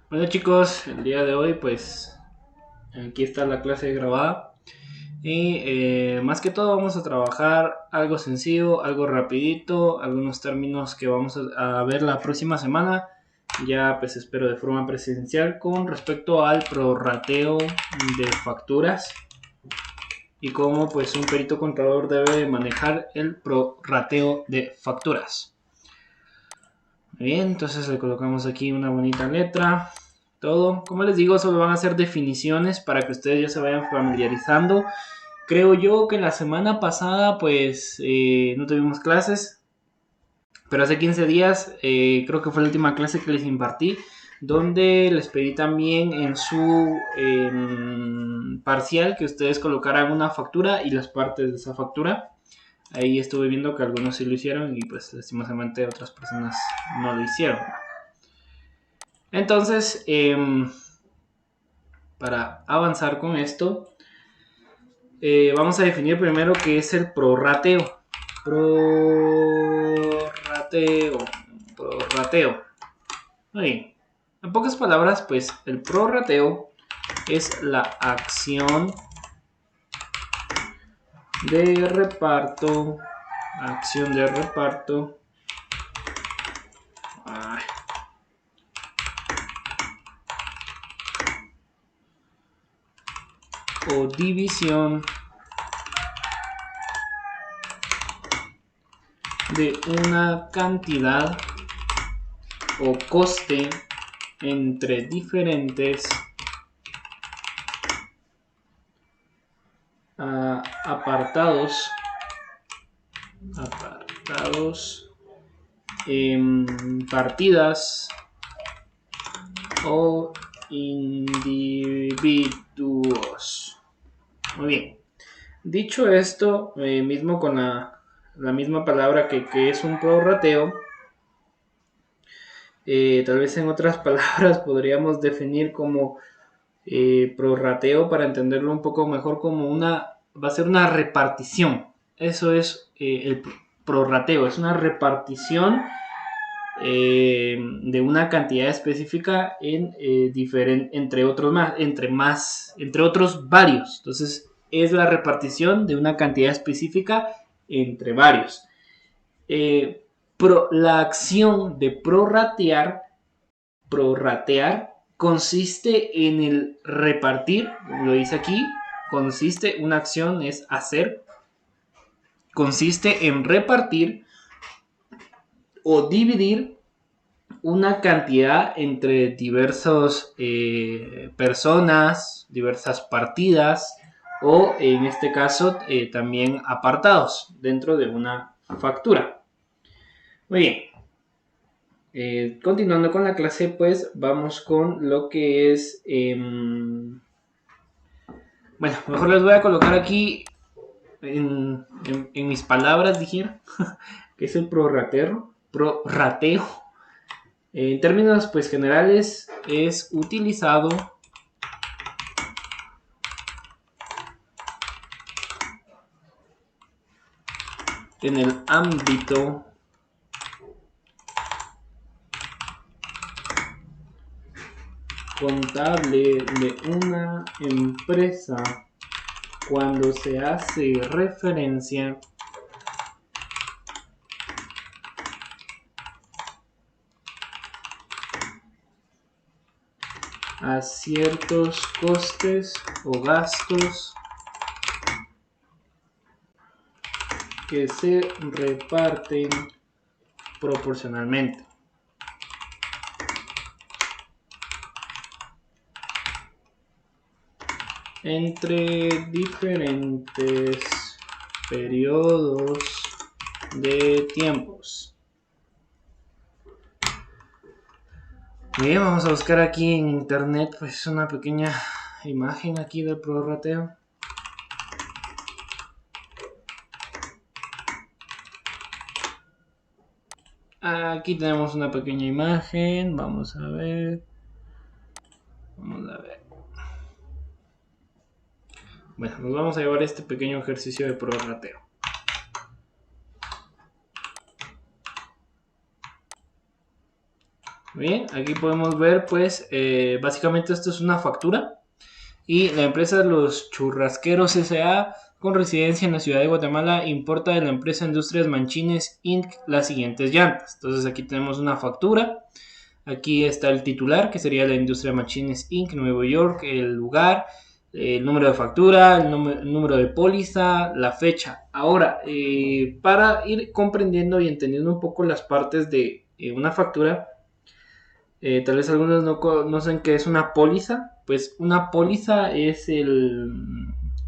Bueno chicos, el día de hoy pues aquí está la clase grabada y más que todo vamos a trabajar algo sencillo, algo rapidito, algunos términos que vamos a ver la próxima semana, ya pues espero de forma presencial con respecto al prorrateo de facturas y cómo pues un perito contador debe manejar el prorrateo de facturas. Bien, entonces le colocamos aquí una bonita letra. Todo, como les digo, solo van a ser definiciones para que ustedes ya se vayan familiarizando. Creo yo que la semana pasada pues no tuvimos clases, pero hace 15 días creo que fue la última clase que les impartí, donde les pedí también en su parcial que ustedes colocaran una factura y las partes de esa factura. Ahí estuve viendo que algunos sí lo hicieron y pues lastimosamente otras personas no lo hicieron. Entonces, para avanzar con esto, vamos a definir primero qué es el prorrateo. Prorrateo. Muy bien. En pocas palabras, pues el prorrateo es la acción de reparto. Acción de reparto. O división de una cantidad o coste entre diferentes apartados partidas o individuos. Muy bien. Dicho esto, mismo con la misma palabra que es un prorrateo, tal vez en otras palabras podríamos definir como prorrateo, para entenderlo un poco mejor, como va a ser una repartición. Eso es el prorrateo, es una repartición de una cantidad específica en entre otros entre otros varios. Entonces es la repartición de una cantidad específica entre varios. La acción de prorratear consiste en el repartir, lo dice aquí, una acción es hacer, consiste en repartir o dividir una cantidad entre diversas personas, diversas partidas o en este caso también apartados dentro de una factura. Muy bien. Continuando con la clase, pues vamos con lo que es... bueno, mejor les voy a colocar aquí en mis palabras, dijera, que es el prorrateo. En términos pues generales, es utilizado en el ámbito contable de una empresa cuando se hace referencia a ciertos costes o gastos que se reparten proporcionalmente entre diferentes periodos de tiempos. Bien, vamos a buscar aquí en internet pues una pequeña imagen aquí del prorrateo. Aquí tenemos una pequeña imagen, vamos a ver. Bueno, nos vamos a llevar este pequeño ejercicio de prorrateo. Bien, aquí podemos ver pues básicamente esto es una factura y la empresa Los Churrasqueros S.A. con residencia en la ciudad de Guatemala importa de la empresa Industrias Manchines Inc. las siguientes llantas. Entonces aquí tenemos una factura, aquí está el titular que sería la Industria Machines Inc. Nueva York, el lugar, el número de factura, el número de póliza, la fecha. Ahora, para ir comprendiendo y entendiendo un poco las partes de una factura, tal vez algunos no conocen qué es una póliza. Pues una póliza es el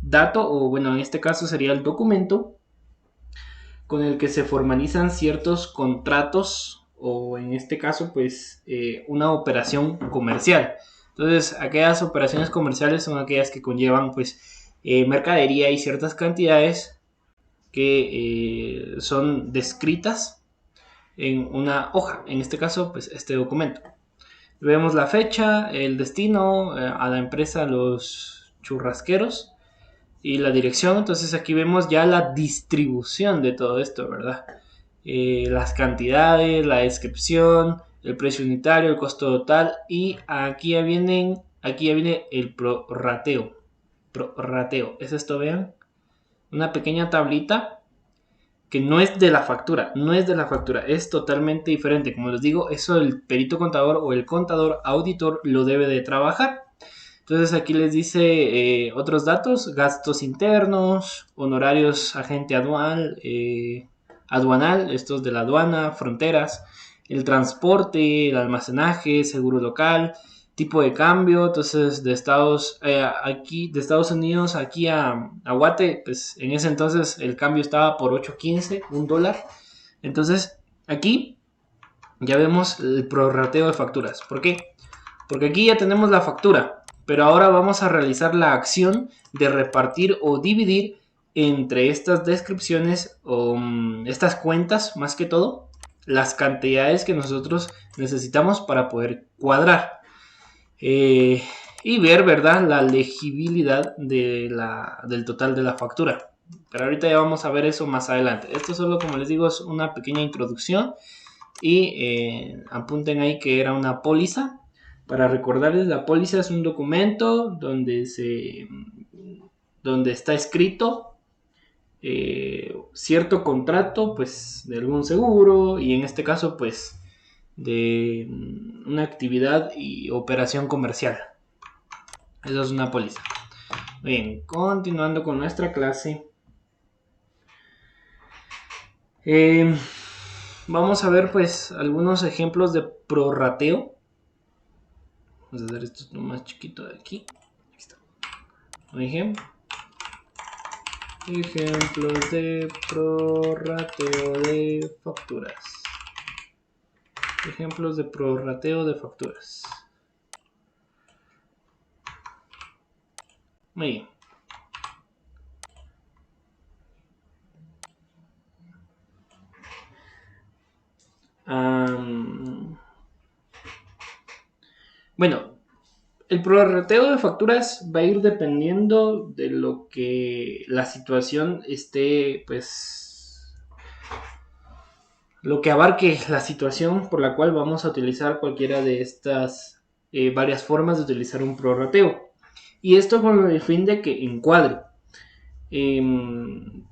dato, o bueno, en este caso sería el documento con el que se formalizan ciertos contratos o en este caso pues una operación comercial. Entonces aquellas operaciones comerciales son aquellas que conllevan pues mercadería y ciertas cantidades que son descritas en una hoja, en este caso pues este documento. Vemos la fecha, el destino, a la empresa Los Churrasqueros y la dirección. Entonces aquí vemos ya la distribución de todo esto, ¿verdad? Las cantidades, la descripción, el precio unitario, el costo total y aquí ya viene el prorrateo. Prorrateo, es esto, vean, una pequeña tablita que no es de la factura, no es de la factura, es totalmente diferente. Como les digo, eso el perito contador o el contador auditor lo debe de trabajar. Entonces aquí les dice otros datos, gastos internos, honorarios agente aduanal, estos de la aduana, fronteras, el transporte, el almacenaje, seguro local, tipo de cambio. Entonces de Estados Unidos aquí a Guate, pues en ese entonces el cambio estaba por 8.15, $1. Entonces aquí ya vemos el prorrateo de facturas. ¿Por qué? Porque aquí ya tenemos la factura, pero ahora vamos a realizar la acción de repartir o dividir entre estas descripciones o estas cuentas, más que todo, las cantidades que nosotros necesitamos para poder cuadrar y ver, ¿verdad?, la legibilidad del total de la factura. Pero ahorita ya vamos a ver eso más adelante. Esto solo, como les digo, es una pequeña introducción y apunten ahí que era una póliza. Para recordarles, la póliza es un documento donde está escrito cierto contrato, pues, de algún seguro y en este caso, pues, de una actividad y operación comercial. Eso es una póliza. Bien, continuando con nuestra clase. Vamos a ver, pues, algunos ejemplos de prorrateo. Vamos a hacer esto más chiquito de aquí. Aquí está. Un ejemplo. Ejemplos de prorrateo de facturas. Ejemplos de prorrateo de facturas. Muy bien. Bueno, el prorrateo de facturas va a ir dependiendo de lo que la situación esté, pues, lo que abarque la situación por la cual vamos a utilizar cualquiera de estas varias formas de utilizar un prorrateo. Y esto con el fin de que encuadre.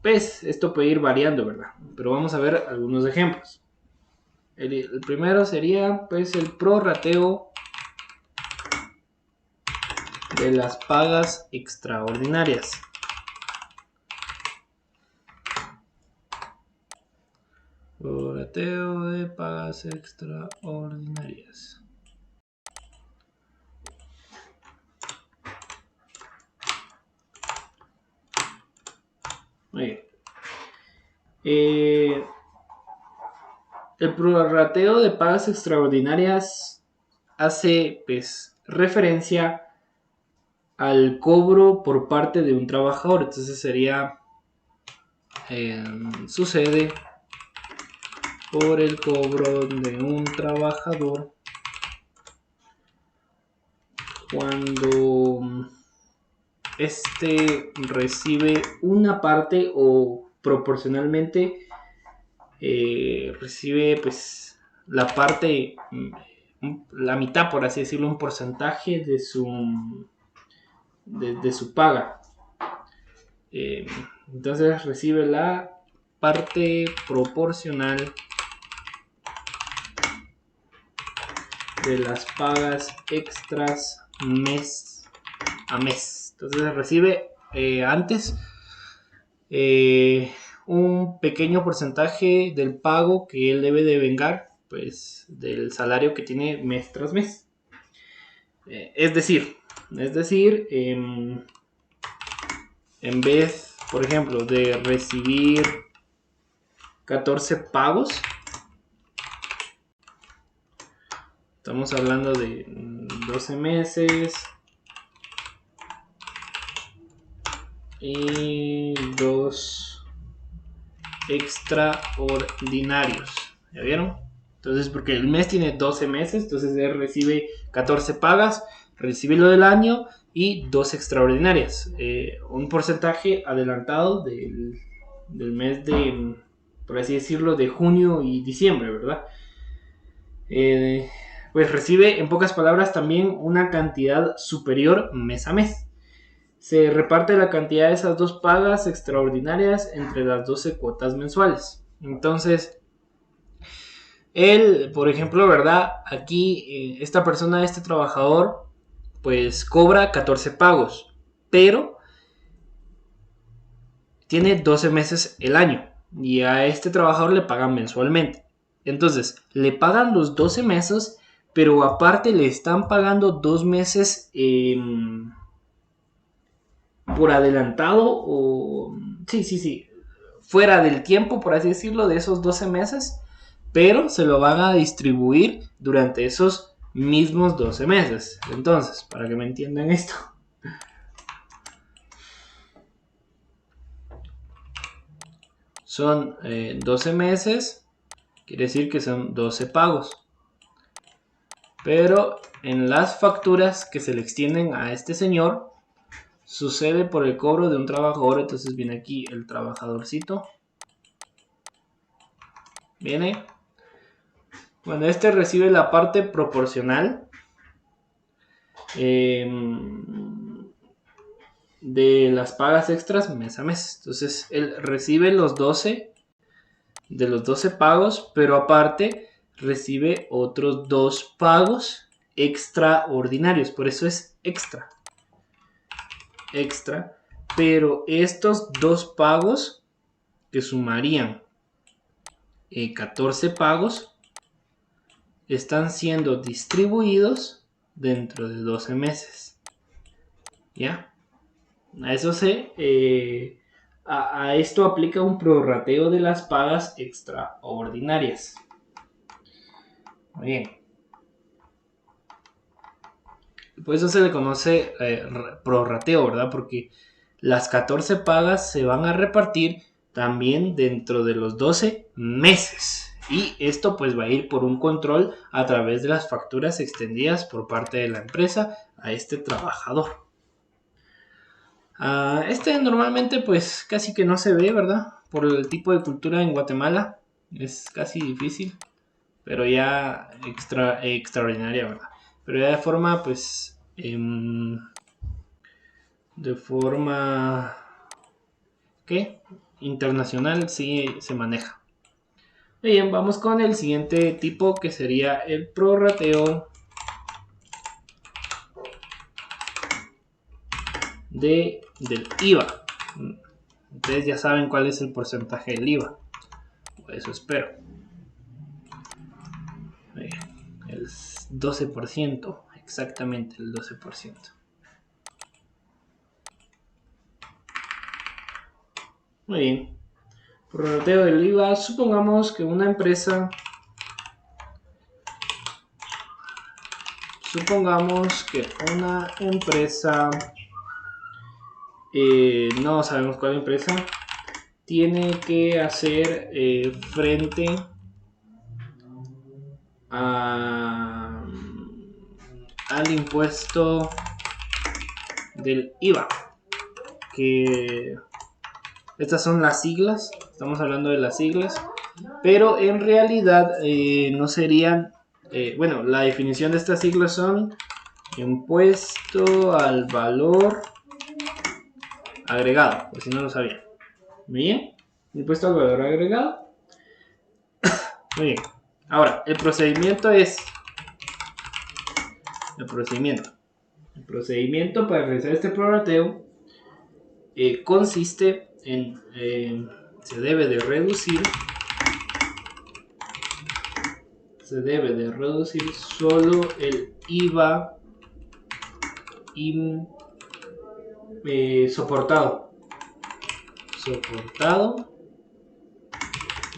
Pues esto puede ir variando, ¿verdad? Pero vamos a ver algunos ejemplos. El primero sería, pues, el prorrateo de las pagas extraordinarias. Prorrateo de pagas extraordinarias. Muy bien. El prorrateo de pagas extraordinarias hace, pues, referencia al cobro por parte de un trabajador. Entonces sería sucede por el cobro de un trabajador cuando este recibe una parte o proporcionalmente recibe, pues, la parte la mitad, por así decirlo, un porcentaje de su paga. Entonces recibe la parte proporcional de las pagas extras mes a mes. Entonces recibe antes un pequeño porcentaje del pago que él debe de vengar, pues del salario que tiene mes tras mes. Es decir, en vez, por ejemplo, de recibir 14 pagos, estamos hablando de 12 meses y 2 extraordinarios. ¿Ya vieron? Entonces, porque el mes tiene 12 meses, entonces él recibe 14 pagas, recibe lo del año y 2 extraordinarias. Un porcentaje adelantado del mes de, por así decirlo, de junio y diciembre, ¿verdad? Pues recibe, en pocas palabras, también una cantidad superior mes a mes. Se reparte la cantidad de esas 2 pagas extraordinarias entre las 12 cuotas mensuales. Entonces, él, por ejemplo, ¿verdad? Aquí, esta persona, este trabajador, pues cobra 14 pagos, pero tiene 12 meses el año y a este trabajador le pagan mensualmente. Entonces, le pagan los 12 meses, pero aparte le están pagando 2 meses por adelantado o... Sí, fuera del tiempo, por así decirlo, de esos 12 meses, pero se lo van a distribuir durante esos mismos 12 meses. Entonces, para que me entiendan esto, son 12 meses, quiere decir que son 12 pagos. Pero en las facturas que se le extienden a este señor, sucede por el cobro de un trabajador. Entonces viene aquí el trabajadorcito. Viene. Bueno, este recibe la parte proporcional de las pagas extras mes a mes. Entonces él recibe los 12 de los 12 pagos, pero aparte recibe otros 2 pagos extraordinarios. Por eso es extra. Pero estos 2 pagos que sumarían 14 pagos están siendo distribuidos dentro de 12 meses. ¿Ya? A eso a esto aplica un prorrateo de las pagas extraordinarias. Muy bien. Por eso se le conoce prorrateo, ¿verdad? Porque las 14 pagas se van a repartir también dentro de los 12 meses. Y esto pues va a ir por un control a través de las facturas extendidas por parte de la empresa a este trabajador. Este normalmente pues casi que no se ve, ¿verdad? Por el tipo de cultura en Guatemala es casi difícil, pero ya extraordinaria, ¿verdad? Pero ya de forma pues de forma ¿qué? Internacional sí se maneja. Bien, vamos con el siguiente tipo que sería el prorrateo del IVA. Ustedes ya saben cuál es el porcentaje del IVA. Por eso espero. El 12%, exactamente el 12%. Muy bien. Prorrateo del IVA. Supongamos que una empresa no sabemos cuál empresa, tiene que hacer frente al impuesto del IVA, que estas son las siglas, estamos hablando de las siglas, pero en realidad no serían bueno, la definición de estas siglas son impuesto al valor agregado, por si no lo sabían. Muy bien, impuesto al valor agregado. Muy bien. Ahora, el procedimiento es... El procedimiento para realizar este prorrateo consiste en... se debe de reducir solo el IVA soportado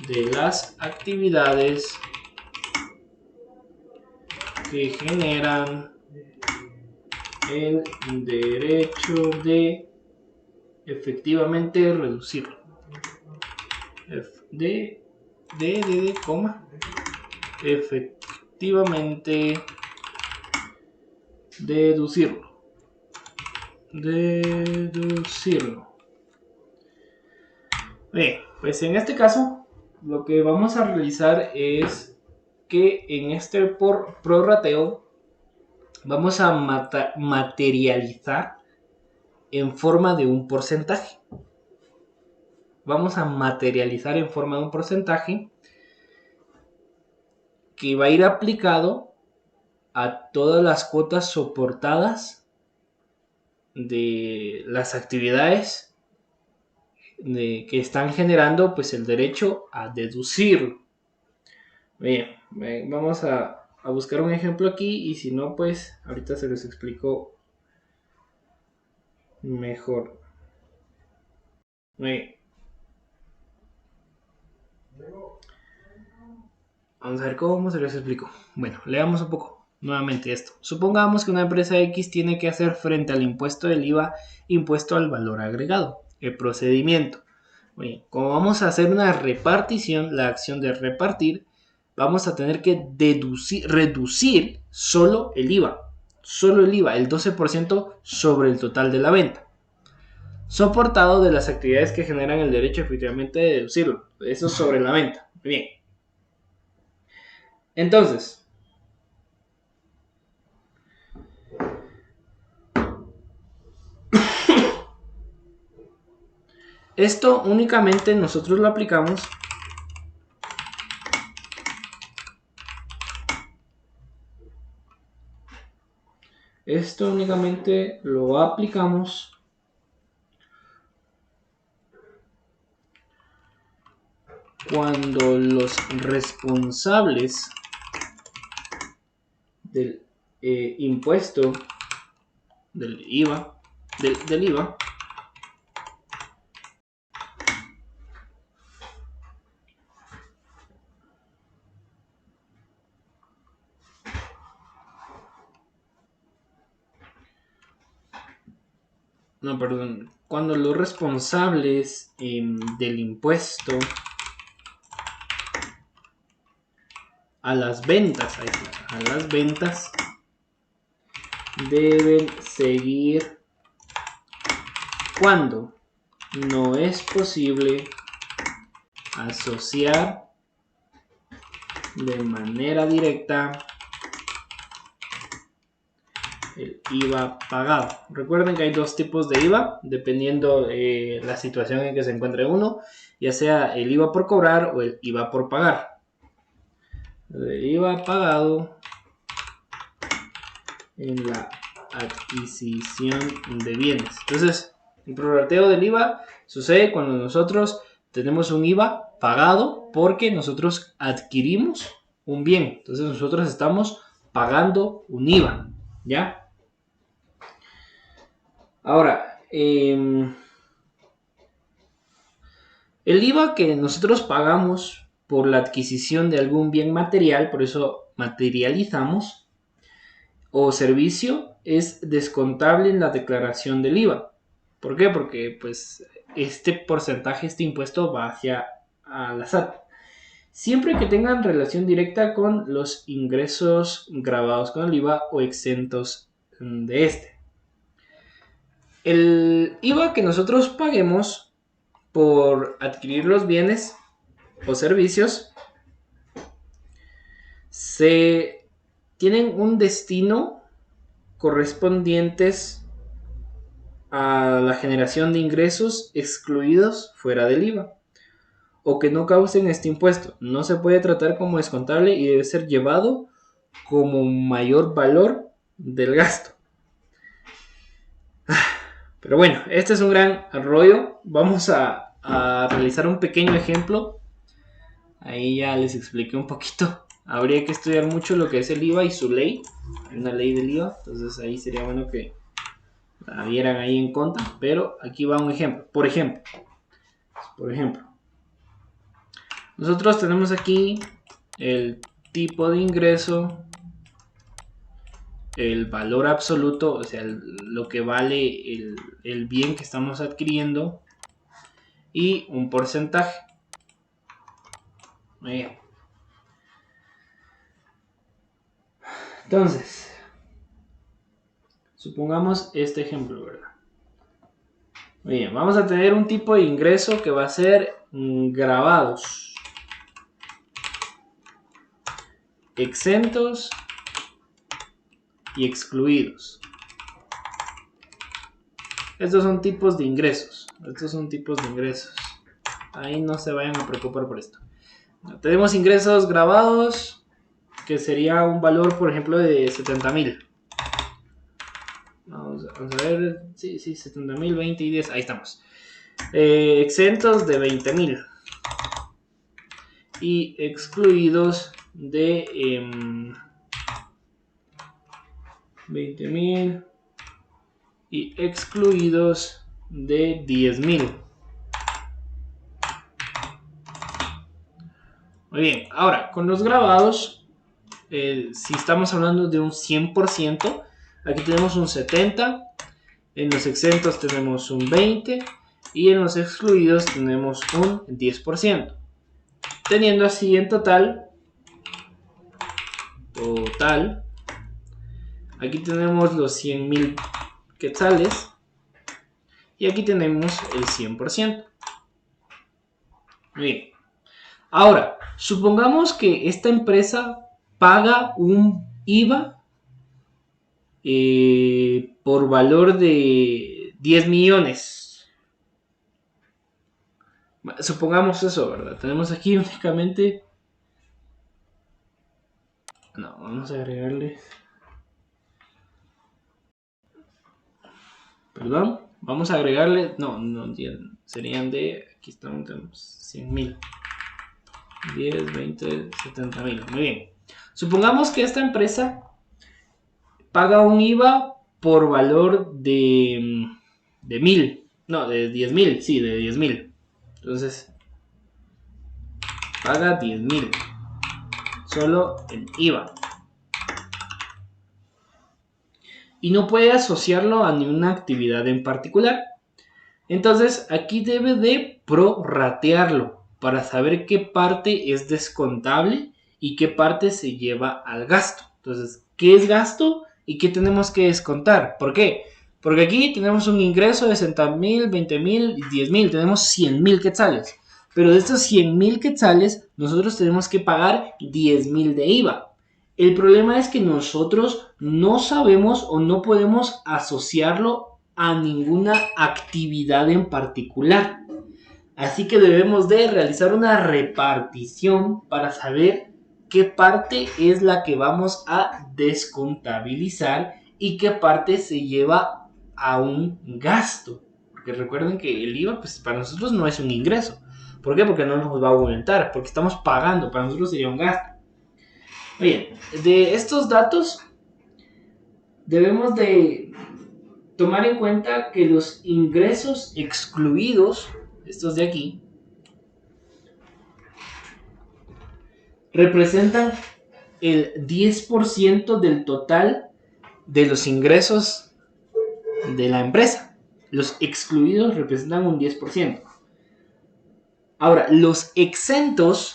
de las actividades que generan el derecho de efectivamente reducirlo. Efectivamente deducirlo. Bien, pues en este caso lo que vamos a realizar es que en este prorrateo vamos a materializar en forma de un porcentaje. Vamos a materializar en forma de un porcentaje que va a ir aplicado a todas las cuotas soportadas de las actividades que están generando pues el derecho a deducir. Bien, vamos a buscar un ejemplo aquí y si no pues ahorita se los explico mejor. Bien. Vamos a ver cómo se los explico. Bueno, leamos un poco nuevamente esto. Supongamos que una empresa X tiene que hacer frente al impuesto del IVA, impuesto al valor agregado. El procedimiento. Bien, como vamos a hacer una repartición, la acción de repartir, vamos a tener que reducir solo el IVA. Solo el IVA, el 12% sobre el total de la venta. Soportado de las actividades que generan el derecho efectivamente de deducirlo. Eso sobre la venta. Bien. Entonces, esto únicamente nosotros lo aplicamos cuando los responsables del impuesto del IVA, del IVA, cuando los responsables del impuesto a las ventas, deben seguir cuando no es posible asociar de manera directa el IVA pagado. Recuerden que hay dos tipos de IVA, dependiendo de la situación en que se encuentre uno, ya sea el IVA por cobrar o el IVA por pagar. El IVA pagado en la adquisición de bienes. Entonces, el prorrateo del IVA sucede cuando nosotros tenemos un IVA pagado porque nosotros adquirimos un bien. Entonces, nosotros estamos pagando un IVA, ¿ya? Ahora, el IVA que nosotros pagamos por la adquisición de algún bien material, por eso materializamos, o servicio, es descontable en la declaración del IVA. ¿Por qué? Porque pues este porcentaje, este impuesto va hacia a la SAT. Siempre que tengan relación directa con los ingresos grabados con el IVA o exentos de este. El IVA que nosotros paguemos por adquirir los bienes o servicios se tienen un destino correspondientes a la generación de ingresos excluidos fuera del IVA o que no causen este impuesto. No se puede tratar como descontable y debe ser llevado como mayor valor del gasto. Pero bueno, este es un gran rollo. Vamos a realizar un pequeño ejemplo. Ahí ya les expliqué un poquito. Habría que estudiar mucho lo que es el IVA y su ley. Hay una ley del IVA, entonces ahí sería bueno que la vieran ahí en contra. Pero aquí va un ejemplo. Por ejemplo, nosotros tenemos aquí el tipo de ingreso, el valor absoluto, o sea, lo que vale el bien que estamos adquiriendo y un porcentaje. Muy bien. Entonces, supongamos este ejemplo, ¿verdad? Muy bien, vamos a tener un tipo de ingreso que va a ser grabados, exentos y excluidos. Estos son tipos de ingresos. Ahí no se vayan a preocupar por esto. Tenemos ingresos grabados, que sería un valor, por ejemplo, de 70,000. Vamos a ver. Sí, 70,000, 20 y 10. Ahí estamos. Exentos de 20,000. Y excluidos de 20,000. Y excluidos de 10,000. Muy bien, ahora con los grabados, si estamos hablando de un 100%, aquí tenemos un 70%, en los exentos tenemos un 20% y en los excluidos tenemos un 10%. Teniendo así en total, aquí tenemos los 100,000 quetzales y aquí tenemos el 100%. Muy bien. Ahora, supongamos que esta empresa paga un IVA por valor de 10 millones. Supongamos eso, ¿verdad? Tenemos aquí únicamente... No, vamos a agregarle... Perdón, vamos a agregarle... No, serían de... Aquí estamos, tenemos 100,000. 10, 20, 70,000. Muy bien. Supongamos que esta empresa paga un IVA por valor de 1,000. No, de 10,000. Sí, de 10,000. Entonces, paga 10,000. Solo en IVA. Y no puede asociarlo a ninguna actividad en particular. Entonces, aquí debe de prorratearlo para saber qué parte es descontable y qué parte se lleva al gasto. Entonces, ¿qué es gasto y qué tenemos que descontar? ¿Por qué? Porque aquí tenemos un ingreso de 60,000, 20,000 y 10,000. Tenemos 100,000 quetzales. Pero de estos 100,000 quetzales, nosotros tenemos que pagar 10,000 de IVA. El problema es que nosotros no sabemos o no podemos asociarlo a ninguna actividad en particular. Así que debemos de realizar una repartición para saber qué parte es la que vamos a descontabilizar y qué parte se lleva a un gasto. Porque recuerden que el IVA pues, para nosotros no es un ingreso. ¿Por qué? Porque no nos va a aumentar, porque estamos pagando, para nosotros sería un gasto. Bien, de estos datos debemos de tomar en cuenta que los ingresos excluidos, estos de aquí, representan el 10% del total de los ingresos de la empresa. Los excluidos representan un 10%. Ahora, los exentos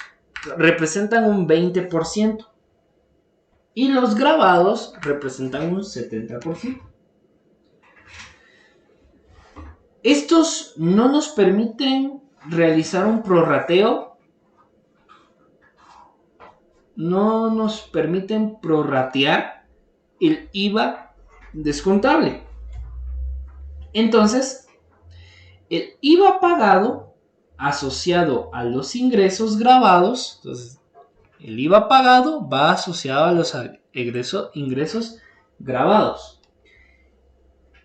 representan un 20%. Y los grabados representan un 70%. Estos no nos permiten realizar un prorrateo no nos permiten prorratear el IVA descontable. Entonces, el IVA pagado asociado a los ingresos grabados, entonces el IVA pagado va asociado a los ingresos grabados.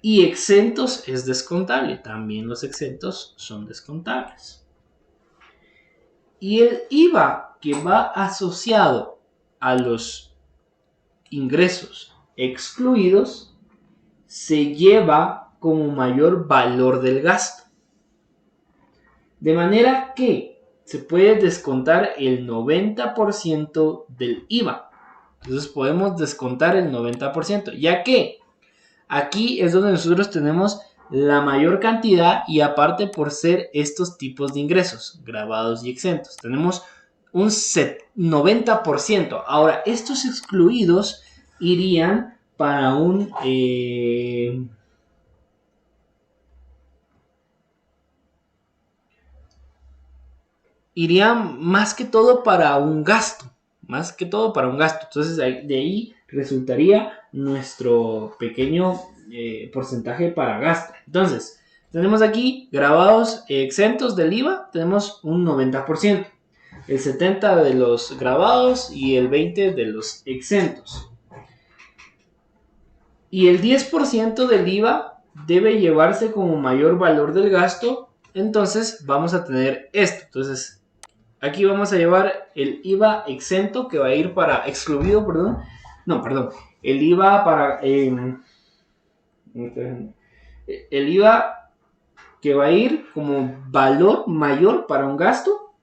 Y exentos es descontable, también los exentos son descontables. Y el IVA que va asociado a los ingresos excluidos se lleva como mayor valor del gasto. De manera que se puede descontar el 90% del IVA. Entonces podemos descontar el 90%, ya que aquí es donde nosotros tenemos la mayor cantidad y aparte por ser estos tipos de ingresos, grabados y exentos, tenemos un 90%. Ahora, estos excluidos irían para un... irían más que todo para un gasto. Más que todo para un gasto. Entonces de ahí resultaría nuestro pequeño porcentaje para gasto. Entonces, tenemos aquí grabados exentos del IVA, tenemos un 90%. El 70% de los grabados y el 20% de los exentos. Y el 10% del IVA debe llevarse como mayor valor del gasto. Entonces vamos a tener esto. Entonces aquí vamos a llevar el IVA exento que va a ir para excluido, perdón. No, perdón. El IVA para... el IVA que va a ir como valor mayor para un gasto.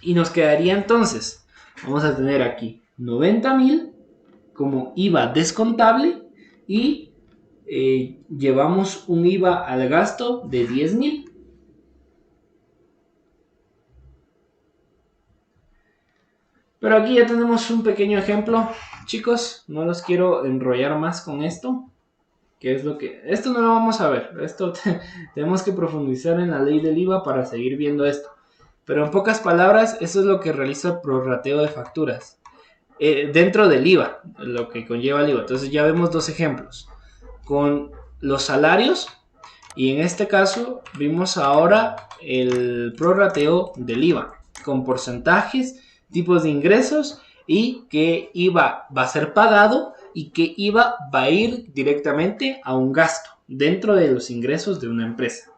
Y nos quedaría entonces, vamos a tener aquí 90,000 como IVA descontable. Y llevamos un IVA al gasto de 10,000. Pero aquí ya tenemos un pequeño ejemplo, chicos, no los quiero enrollar más con esto, que es lo que... Esto no lo vamos a ver, tenemos que profundizar en la ley del IVA para seguir viendo esto. Pero en pocas palabras, eso es lo que realiza el prorrateo de facturas. Dentro del IVA, lo que conlleva el IVA. Entonces ya vemos dos ejemplos. Con los salarios, y en este caso vimos ahora el prorrateo del IVA, con porcentajes, tipos de ingresos y qué IVA va a ser pagado y qué IVA va a ir directamente a un gasto dentro de los ingresos de una empresa.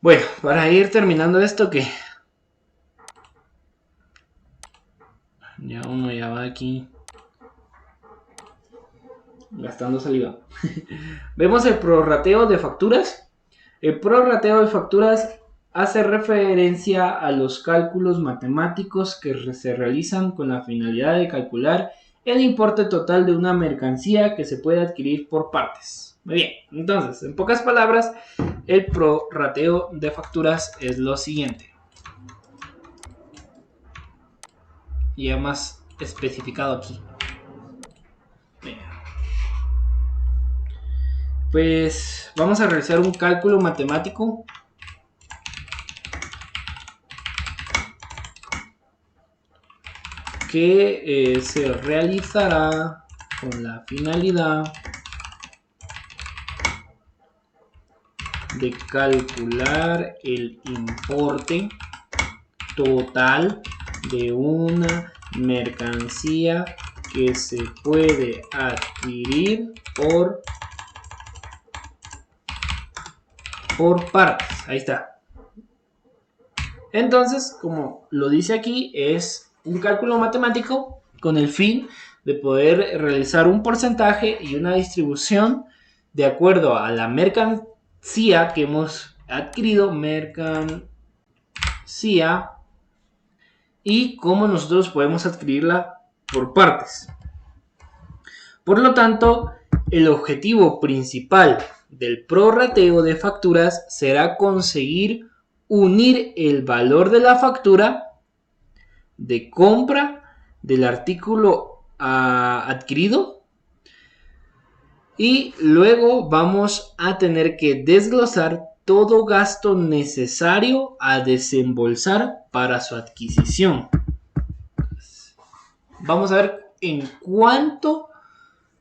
Bueno, para ir terminando esto que ya uno ya va aquí gastando saliva. Vemos el prorrateo de facturas. El prorrateo de facturas hace referencia a los cálculos matemáticos que se realizan con la finalidad de calcular el importe total de una mercancía que se puede adquirir por partes. Muy bien, entonces, en pocas palabras, el prorrateo de facturas es lo siguiente. Ya más especificado aquí. Bien. Pues vamos a realizar un cálculo matemático que se realizará con la finalidad de calcular el importe total de una mercancía que se puede adquirir por partes. Ahí está. Entonces, como lo dice aquí, es un cálculo matemático con el fin de poder realizar un porcentaje y una distribución de acuerdo a la mercancía que hemos adquirido, mercancía, y cómo nosotros podemos adquirirla por partes. Por lo tanto, el objetivo principal del prorrateo de facturas será conseguir unir el valor de la factura de compra del artículo adquirido, y luego vamos a tener que desglosar todo gasto necesario a desembolsar para su adquisición. vamos a ver en cuánto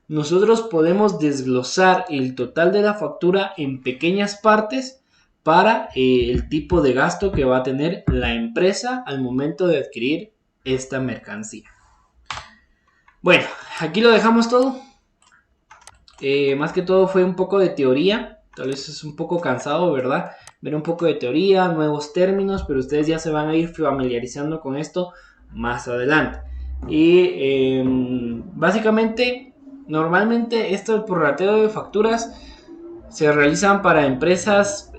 nosotros podemos desglosar el total de la factura en pequeñas partes para el tipo de gasto que va a tener la empresa al momento de adquirir esta mercancía. Bueno, aquí lo dejamos todo. Más que todo fue un poco de teoría. Tal vez es un poco cansado, ¿verdad? Ver un poco de teoría, nuevos términos, pero ustedes ya se van a ir familiarizando con esto más adelante. Y básicamente, normalmente esto del prorrateo de facturas se realizan para empresas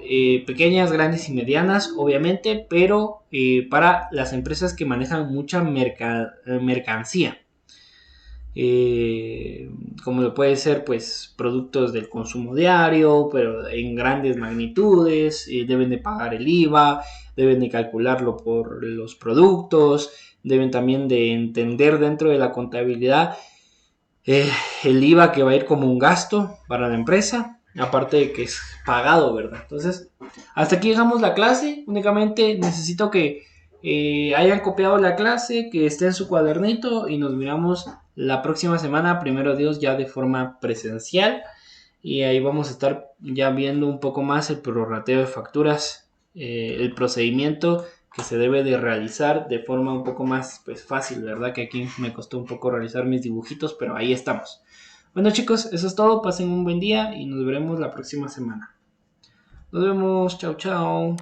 pequeñas, grandes y medianas, obviamente, pero para las empresas que manejan mucha mercancía. Como lo puede ser pues productos del consumo diario, pero en grandes magnitudes, deben de pagar el IVA, deben de calcularlo por los productos, deben también de entender dentro de la contabilidad el IVA que va a ir como un gasto para la empresa, aparte de que es pagado, ¿verdad? Entonces, hasta aquí dejamos la clase. Únicamente necesito que hayan copiado la clase, que esté en su cuadernito y nos miramos la próxima semana, primero Dios, ya de forma presencial. Y ahí vamos a estar ya viendo un poco más el prorrateo de facturas, el procedimiento que se debe de realizar de forma un poco más pues fácil, ¿verdad? Que aquí me costó un poco realizar mis dibujitos, pero ahí estamos. Bueno chicos, eso es todo, pasen un buen día y nos veremos la próxima semana. Nos vemos, chao chao.